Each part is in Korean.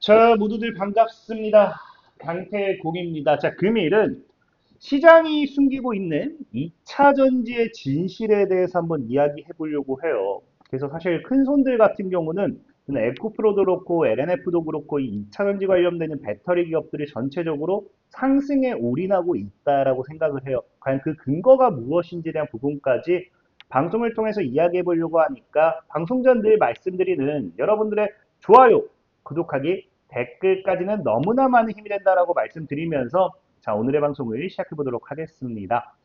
자, 모두들 반갑습니다. 강태공입니다. 자, 금일은 시장이 숨기고 있는 2차 전지의 진실에 대해서 한번 이야기해 보려고 해요. 그래서 사실 큰 손들 같은 경우는 에코프로도 그렇고 LNF도 그렇고 이 2차 전지 관련되는 배터리 기업들이 전체적으로 상승에 올인하고 있다라고 생각을 해요. 과연 그 근거가 무엇인지에 대한 부분까지 방송을 통해서 이야기해 보려고 하니까 방송 전 늘 말씀드리는 여러분들의 좋아요, 구독하기, 댓글까지는 너무나 많은 힘이 된다라고 말씀드리면서 자, 오늘의 방송을 시작해 보도록 하겠습니다.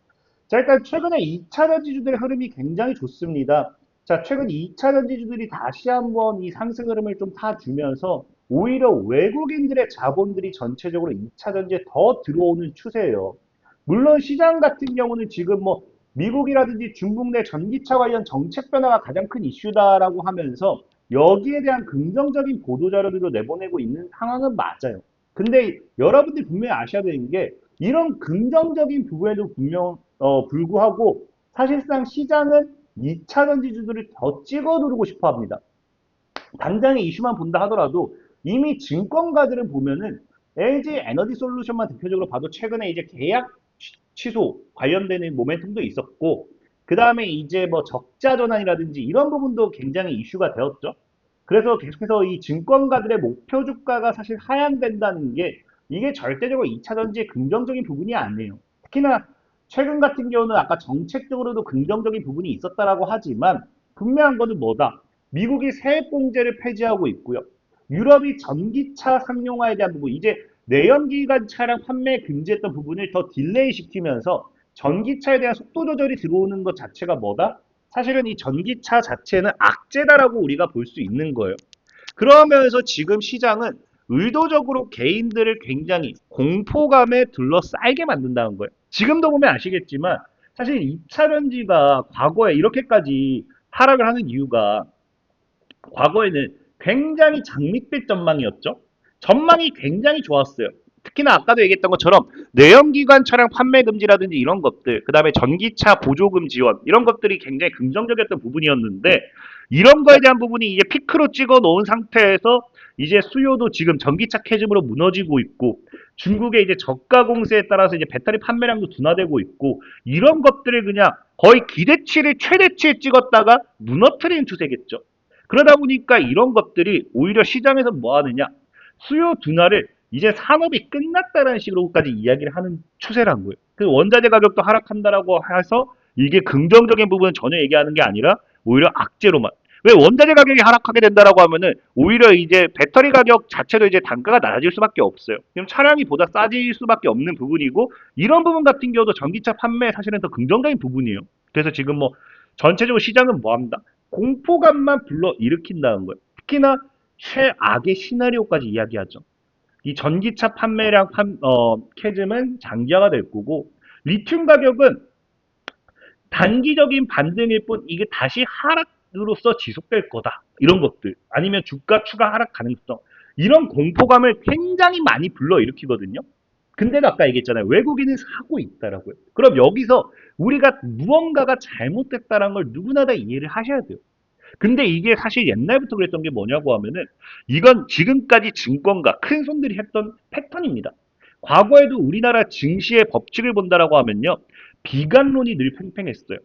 자, 일단 최근에 2차 전지주들의 흐름이 굉장히 좋습니다. 자, 최근 2차 전지주들이 다시 한번 이 상승 흐름을 좀 타주면서 오히려 외국인들의 자본들이 전체적으로 2차 전지에 더 들어오는 추세예요. 물론 시장 같은 경우는 지금 뭐 미국이라든지 중국 내 전기차 관련 정책 변화가 가장 큰 이슈다라고 하면서 여기에 대한 긍정적인 보도 자료들도 내보내고 있는 상황은 맞아요. 근데 여러분들이 분명히 아셔야 되는 게 이런 긍정적인 부분에도 불구하고 사실상 시장은 2차 전지주들을 더 찍어 누르고 싶어 합니다. 당장의 이슈만 본다 하더라도 이미 증권가들은 보면은 LG 에너지 솔루션만 대표적으로 봐도 최근에 이제 계약 취소 관련되는 모멘텀도 있었고, 그 다음에 이제 뭐 적자 전환이라든지 이런 부분도 굉장히 이슈가 되었죠. 그래서 계속해서 이 증권가들의 목표 주가가 사실 하향된다는 게 이게 절대적으로 2차 전지의 긍정적인 부분이 아니에요. 특히나 최근 같은 경우는 아까 정책적으로도 긍정적인 부분이 있었다라고 하지만 분명한 거는 뭐다? 미국이 세액공제를 폐지하고 있고요. 유럽이 전기차 상용화에 대한 부분, 이제 내연기관 차량 판매 금지했던 부분을 더 딜레이 시키면서 전기차에 대한 속도 조절이 들어오는 것 자체가 뭐다? 사실은 이 전기차 자체는 악재다라고 우리가 볼 수 있는 거예요. 그러면서 지금 시장은 의도적으로 개인들을 굉장히 공포감에 둘러싸이게 만든다는 거예요. 지금도 보면 아시겠지만 사실 2차 전지가 과거에 이렇게까지 하락을 하는 이유가 과거에는 굉장히 장밋빛 전망이었죠. 전망이 굉장히 좋았어요. 특히나 아까도 얘기했던 것처럼 내연기관 차량 판매 금지라든지 이런 것들, 그 다음에 전기차 보조금 지원 이런 것들이 굉장히 긍정적이었던 부분이었는데 이런 거에 대한 부분이 이제 피크로 찍어 놓은 상태에서 이제 수요도 지금 전기차 캐즘으로 무너지고 있고 중국의 이제 저가 공세에 따라서 이제 배터리 판매량도 둔화되고 있고 이런 것들을 그냥 거의 기대치를 최대치에 찍었다가 무너뜨리는 추세겠죠. 그러다 보니까 이런 것들이 오히려 시장에서 뭐 하느냐? 수요 둔화를 이제 산업이 끝났다라는 식으로까지 이야기를 하는 추세란 거예요. 그 원자재 가격도 하락한다라고 해서 이게 긍정적인 부분은 전혀 얘기하는 게 아니라 오히려 악재로만. 왜 원자재 가격이 하락하게 된다라고 하면은 오히려 이제 배터리 가격 자체도 이제 단가가 낮아질 수밖에 없어요. 그럼 차량이 보다 싸질 수밖에 없는 부분이고 이런 부분 같은 경우도 전기차 판매 사실은 더 긍정적인 부분이에요. 그래서 지금 뭐 전체적으로 시장은 뭐 합니다. 공포감만 불러 일으킨다는 거예요. 특히나 최악의 시나리오까지 이야기하죠. 이 전기차 판매량 캐즘은 장기화가 될 거고 리튬 가격은 단기적인 반등일 뿐 이게 다시 하락으로서 지속될 거다. 이런 것들 아니면 주가 추가 하락 가능성 이런 공포감을 굉장히 많이 불러일으키거든요. 근데도 아까 얘기했잖아요. 외국인은 사고 있다라고요. 그럼 여기서 우리가 무언가가 잘못됐다는 걸 누구나 다 이해를 하셔야 돼요. 근데 이게 사실 옛날부터 그랬던 게 뭐냐고 하면은 이건 지금까지 증권가 큰 손들이 했던 패턴입니다. 과거에도 우리나라 증시의 법칙을 본다라고 하면요. 비관론이 늘 팽팽했어요.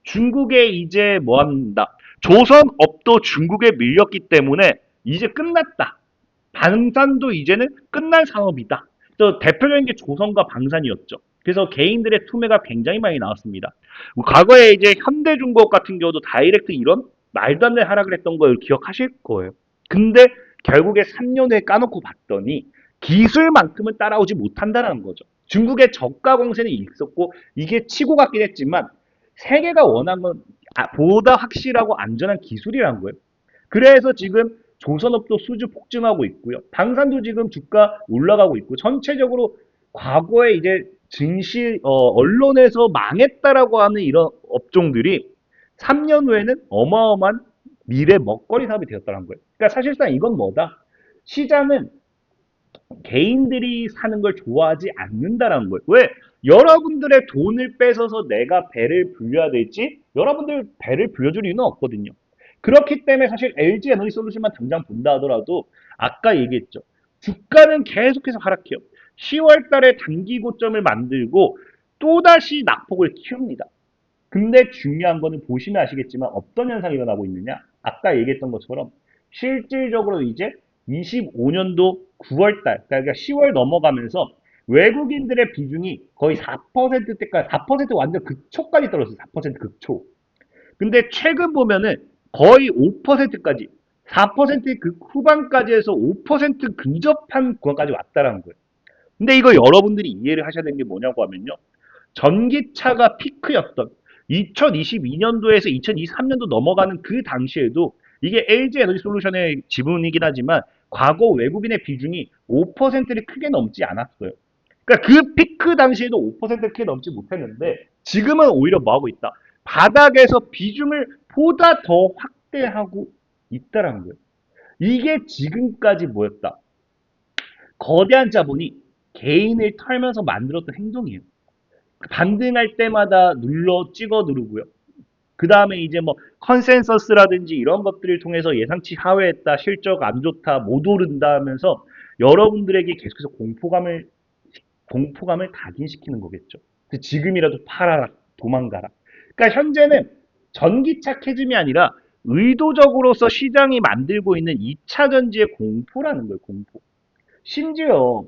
중국에 이제 뭐 한다. 조선업도 중국에 밀렸기 때문에 이제 끝났다. 방산도 이제는 끝난 산업이다. 또 대표적인 게 조선과 방산이었죠. 그래서 개인들의 투매가 굉장히 많이 나왔습니다. 과거에 이제 현대중공업 같은 경우도 다이렉트 이런 말도 안 되는 하락을 했던 걸 기억하실 거예요. 근데 결국에 3년 후에 까놓고 봤더니 기술만큼은 따라오지 못한다는 거죠. 중국의 저가 공세는 있었고 이게 치고 갔긴 했지만 세계가 원하는 건 보다 확실하고 안전한 기술이란 거예요. 그래서 지금 조선업도 수주 폭증하고 있고요. 방산도 지금 주가 올라가고 있고 전체적으로 과거에 이제 증시 언론에서 망했다라고 하는 이런 업종들이 3년 후에는 어마어마한 미래 먹거리 사업이 되었다는 거예요. 그러니까 사실상 이건 뭐다? 시장은 개인들이 사는 걸 좋아하지 않는다라는 거예요. 왜? 여러분들의 돈을 뺏어서 내가 배를 불려야 될지 여러분들 배를 불려줄 이유는 없거든요. 그렇기 때문에 사실 LG 에너지 솔루션만 당장 본다 하더라도 아까 얘기했죠. 주가는 계속해서 하락해요. 10월 달에 단기 고점을 만들고 또다시 낙폭을 키웁니다. 근데 중요한 거는 보시면 아시겠지만 어떤 현상이 일어나고 있느냐? 아까 얘기했던 것처럼 실질적으로 이제 25년도 9월 달, 그러니까 10월 넘어가면서 외국인들의 비중이 거의 4%대까지, 4% 완전 극초까지 떨어졌어요. 4% 극초. 근데 최근 보면은 거의 5%까지, 4% 극 후반까지 해서 5% 근접한 구간까지 왔다라는 거예요. 근데 이거 여러분들이 이해를 하셔야 되는 게 뭐냐고 하면요. 전기차가 피크였던 2022년도에서 2023년도 넘어가는 그 당시에도 이게 LG 에너지 솔루션의 지분이긴 하지만 과거 외국인의 비중이 5%를 크게 넘지 않았어요. 그러니까 그 피크 당시에도 5%를 크게 넘지 못했는데 지금은 오히려 뭐하고 있다. 바닥에서 비중을 보다 더 확대하고 있다라는 거예요. 이게 지금까지 뭐였다. 거대한 자본이 개인을 털면서 만들었던 행동이에요. 반등할 때마다 찍어 누르고요. 그 다음에 이제 뭐 컨센서스라든지 이런 것들을 통해서 예상치 하회했다, 실적 안 좋다, 못 오른다 하면서 여러분들에게 계속해서 공포감을 각인시키는 거겠죠. 지금이라도 팔아라, 도망가라. 그러니까 현재는 전기차 캐즘이 아니라 의도적으로서 시장이 만들고 있는 2차 전지의 공포라는 거예요, 공포. 심지어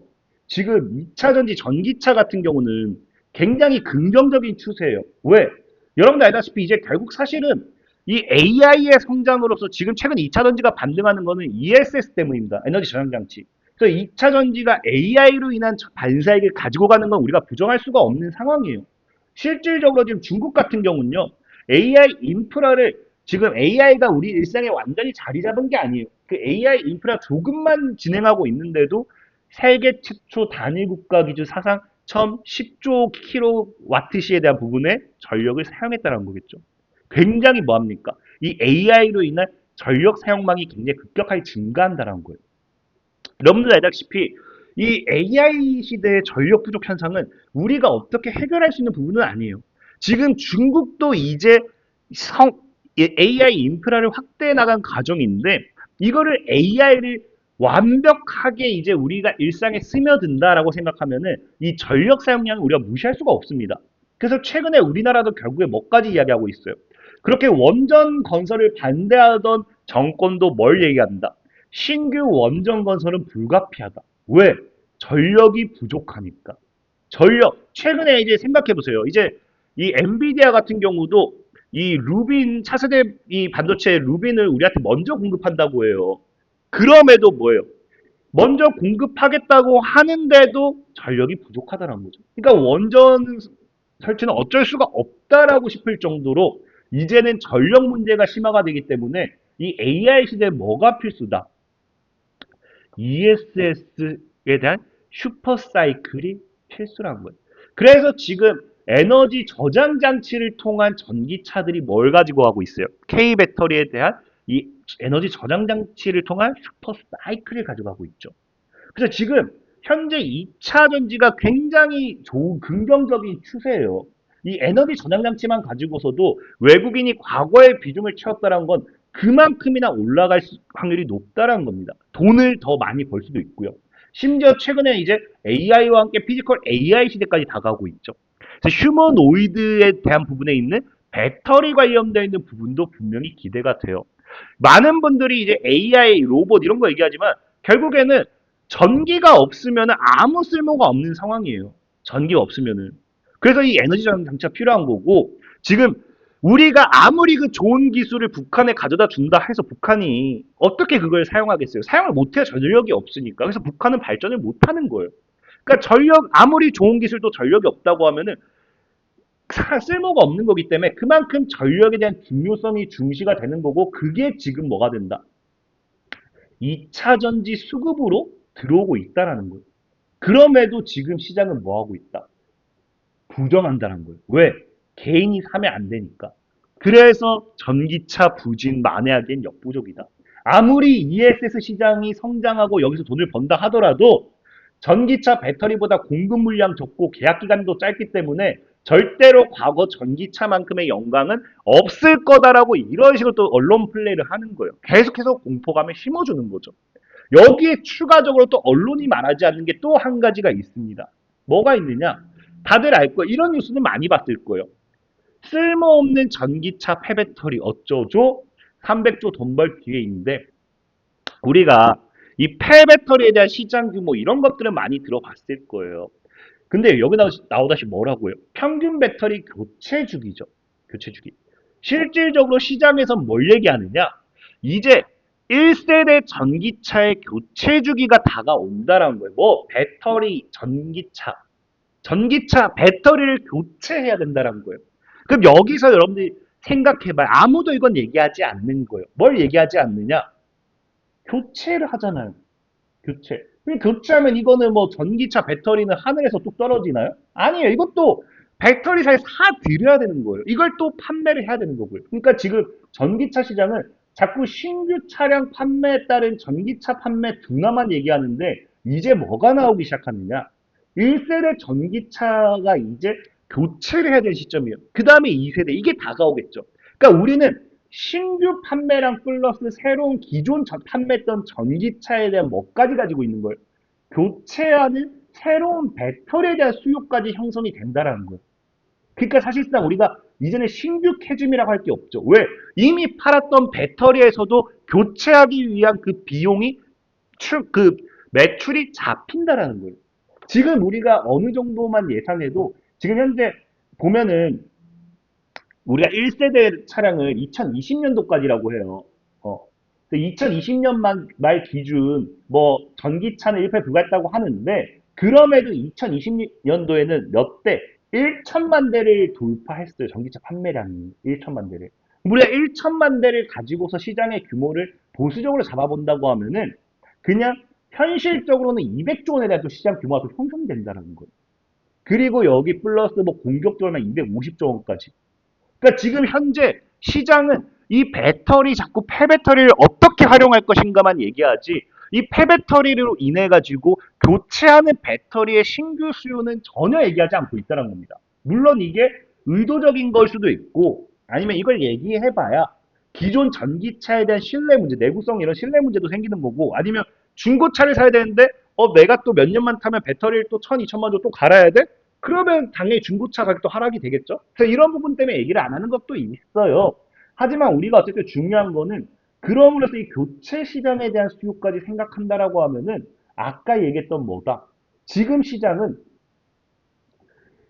지금 2차 전지 전기차 같은 경우는 굉장히 긍정적인 추세예요. 왜? 여러분들 알다시피 이제 결국 사실은 이 AI의 성장으로서 지금 최근 2차 전지가 반등하는 거는 ESS 때문입니다. 에너지 저장 장치. 그래서 2차 전지가 AI로 인한 반사익을 가지고 가는 건 우리가 부정할 수가 없는 상황이에요. 실질적으로 지금 중국 같은 경우는요. AI 인프라를 지금 AI가 우리 일상에 완전히 자리 잡은 게 아니에요. 그 AI 인프라 조금만 진행하고 있는데도 세계 최초 단일 국가 기준 사상 처음 10조 킬로와트시에 대한 부분에 전력을 사용했다는 거겠죠. 굉장히 뭐합니까? 이 AI로 인한 전력 사용량이 굉장히 급격하게 증가한다는 거예요. 여러분들 알다시피 이 AI 시대의 전력 부족 현상은 우리가 어떻게 해결할 수 있는 부분은 아니에요. 지금 중국도 이제 AI 인프라를 확대해 나간 과정인데 이거를 AI를 완벽하게 이제 우리가 일상에 스며든다라고 생각하면은 이 전력 사용량을 우리가 무시할 수가 없습니다. 그래서 최근에 우리나라도 결국에 뭐까지 이야기하고 있어요. 그렇게 원전 건설을 반대하던 정권도 뭘 얘기한다. 신규 원전 건설은 불가피하다. 왜? 전력이 부족하니까. 전력. 최근에 이제 생각해 보세요. 이제 이 엔비디아 같은 경우도 이 루빈 차세대 이 반도체 루빈을 우리한테 먼저 공급한다고 해요. 그럼에도 뭐예요? 먼저 공급하겠다고 하는데도 전력이 부족하다는 거죠. 그러니까 원전 설치는 어쩔 수가 없다라고 싶을 정도로 이제는 전력 문제가 심화가 되기 때문에 이 AI 시대에 뭐가 필수다? ESS에 대한 슈퍼 사이클이 필수라는 거예요. 그래서 지금 에너지 저장 장치를 통한 전기차들이 뭘 가지고 하고 있어요? K 배터리에 대한 이 에너지 저장 장치를 통한 슈퍼 사이클을 가져가고 있죠. 그래서 지금 현재 2차 전지가 굉장히 좋은 긍정적인 추세예요. 이 에너지 저장 장치만 가지고서도 외국인이 과거의 비중을 채웠다는 건 그만큼이나 올라갈 확률이 높다는 겁니다. 돈을 더 많이 벌 수도 있고요. 심지어 최근에 이제 AI와 함께 피지컬 AI 시대까지 다가오고 있죠. 그래서 휴머노이드에 대한 부분에 있는 배터리 관련되어 있는 부분도 분명히 기대가 돼요. 많은 분들이 이제 AI, 로봇 이런 거 얘기하지만 결국에는 전기가 없으면 아무 쓸모가 없는 상황이에요. 전기가 없으면은. 그래서 이 에너지 저장 장치가 필요한 거고 지금 우리가 아무리 그 좋은 기술을 북한에 가져다 준다 해서 북한이 어떻게 그걸 사용하겠어요? 사용을 못해요. 전력이 없으니까. 그래서 북한은 발전을 못하는 거예요. 그러니까 전력 아무리 좋은 기술도 전력이 없다고 하면은 쓸모가 없는 거기 때문에 그만큼 전력에 대한 중요성이 중시가 되는 거고 그게 지금 뭐가 된다. 2차 전지 수급으로 들어오고 있다라는 거예요. 그럼에도 지금 시장은 뭐 하고 있다? 부정한다는 거예요. 왜? 개인이 사면 안 되니까. 그래서 전기차 부진 만회하기엔 역부족이다. 아무리 ESS 시장이 성장하고 여기서 돈을 번다 하더라도 전기차 배터리보다 공급 물량 적고 계약 기간도 짧기 때문에 절대로 과거 전기차만큼의 영광은 없을 거다라고 이런 식으로 또 언론 플레이를 하는 거예요. 계속해서 공포감을 심어주는 거죠. 여기에 추가적으로 또 언론이 말하지 않는 게 또 한 가지가 있습니다. 뭐가 있느냐? 다들 알 거예요. 이런 뉴스는 많이 봤을 거예요. 쓸모없는 전기차 폐배터리 어쩌죠? 300조 돈 벌 기회 있는데 우리가 이 폐배터리에 대한 시장 규모 이런 것들은 많이 들어봤을 거예요. 근데 여기 나오다시 뭐라고요? 평균 배터리 교체 주기죠. 교체 주기. 실질적으로 시장에서 뭘 얘기하느냐? 이제 1세대 전기차의 교체 주기가 다가온다라는 거예요. 뭐 배터리, 전기차 배터리를 교체해야 된다는 거예요. 그럼 여기서 여러분들이 생각해봐요. 아무도 이건 얘기하지 않는 거예요. 뭘 얘기하지 않느냐? 교체를 하잖아요. 교체. 그럼 교체하면 이거는 뭐 전기차 배터리는 하늘에서 뚝 떨어지나요? 아니에요. 이것도 배터리사에 사드려야 되는 거예요. 이걸 또 판매를 해야 되는 거고요. 그러니까 지금 전기차 시장은 자꾸 신규 차량 판매에 따른 전기차 판매 둔화만 얘기하는데 이제 뭐가 나오기 시작하느냐? 1세대 전기차가 이제 교체를 해야 될 시점이에요. 그 다음에 2세대. 이게 다가오겠죠. 그러니까 우리는 신규 판매량 플러스 새로운 기존 판매했던 전기차에 대한 뭐까지 가지고 있는 거예요? 교체하는 새로운 배터리에 대한 수요까지 형성이 된다라는 거예요. 그러니까 사실상 우리가 이전에 신규 캐즘이라고 할 게 없죠. 왜? 이미 팔았던 배터리에서도 교체하기 위한 그 비용이 그 매출이 잡힌다라는 거예요. 지금 우리가 어느 정도만 예상해도 지금 현재 보면은 우리가 1세대 차량을 2020년도까지라고 해요. 2020년 말 기준 뭐 전기차는 1회 부과했다고 하는데 그럼에도 2020년도에는 몇 대? 1천만 대를 돌파했어요. 전기차 판매량이 1천만 대를. 우리가 1천만 대를 가지고서 시장의 규모를 보수적으로 잡아본다고 하면은 그냥 현실적으로는 200조 원에 대한 또 시장 규모가 또 형성된다는 거예요. 그리고 여기 플러스 뭐 공격적으로 250조 원까지. 그러니까 지금 현재 시장은 이 배터리 자꾸 폐배터리를 어떻게 활용할 것인가만 얘기하지 이 폐배터리로 인해 가지고 교체하는 배터리의 신규 수요는 전혀 얘기하지 않고 있다는 겁니다. 물론 이게 의도적인 걸 수도 있고 아니면 이걸 얘기해봐야 기존 전기차에 대한 신뢰 문제, 내구성 이런 신뢰 문제도 생기는 거고 아니면 중고차를 사야 되는데 내가 또 몇 년만 타면 배터리를 또 1,000, 2천만 원 또 갈아야 돼? 그러면 당연히 중고차 가격도 하락이 되겠죠. 그래서 이런 부분 때문에 얘기를 안 하는 것도 있어요. 하지만 우리가 어쨌든 중요한 거는 그럼으로써 이 교체 시장에 대한 수요까지 생각한다라고 하면은 아까 얘기했던 뭐다. 지금 시장은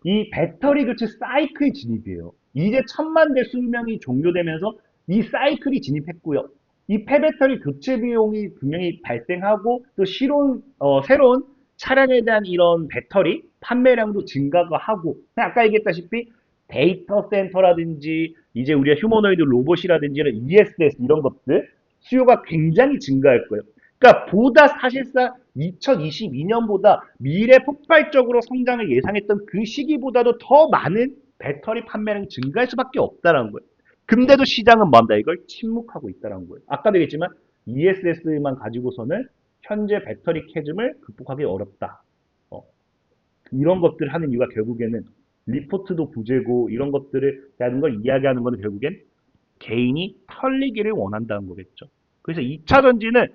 이 배터리 교체 사이클 진입이에요. 이제 1,000만 대 수명이 종료되면서 이 사이클이 진입했고요. 이 폐배터리 교체 비용이 분명히 발생하고 또 새로운 차량에 대한 이런 배터리 판매량도 증가가 하고 아까 얘기했다시피 데이터 센터라든지 이제 우리가 휴머노이드 로봇이라든지 이런 ESS 이런 것들 수요가 굉장히 증가할 거예요. 그러니까 보다 사실상 2022년보다 미래 폭발적으로 성장을 예상했던 그 시기보다도 더 많은 배터리 판매량이 증가할 수밖에 없다는 거예요. 근데도 시장은 뭔다 이걸 침묵하고 있다는 거예요. 아까도 얘기했지만 ESS만 가지고서는 현재 배터리 캐즘을 극복하기 어렵다. 어, 이런 것들을 하는 이유가 결국에는 리포트도 부재고 이런 것들을 대한 걸 이야기하는 것은 결국엔 개인이 털리기를 원한다는 거겠죠. 그래서 2차 전지는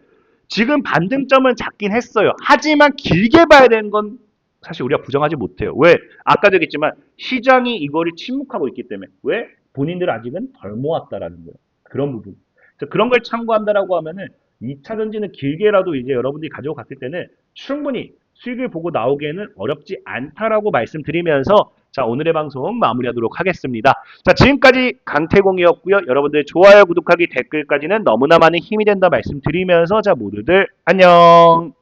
지금 반등점은 작긴 했어요. 하지만 길게 봐야 되는 건 사실 우리가 부정하지 못해요. 왜? 아까도 얘기했지만 시장이 이거를 침묵하고 있기 때문에. 왜? 본인들 아직은 덜 모았다라는 거예요. 그런 부분. 그래서 그런 걸 참고한다라고 하면은 2차 전지는 길게라도 이제 여러분들이 가지고 갔을 때는 충분히 수익을 보고 나오기에는 어렵지 않다라고 말씀드리면서 자, 오늘의 방송 마무리하도록 하겠습니다. 자, 지금까지 강태공이었고요. 여러분들 좋아요, 구독하기, 댓글까지는 너무나 많은 힘이 된다 말씀드리면서 자, 모두들 안녕.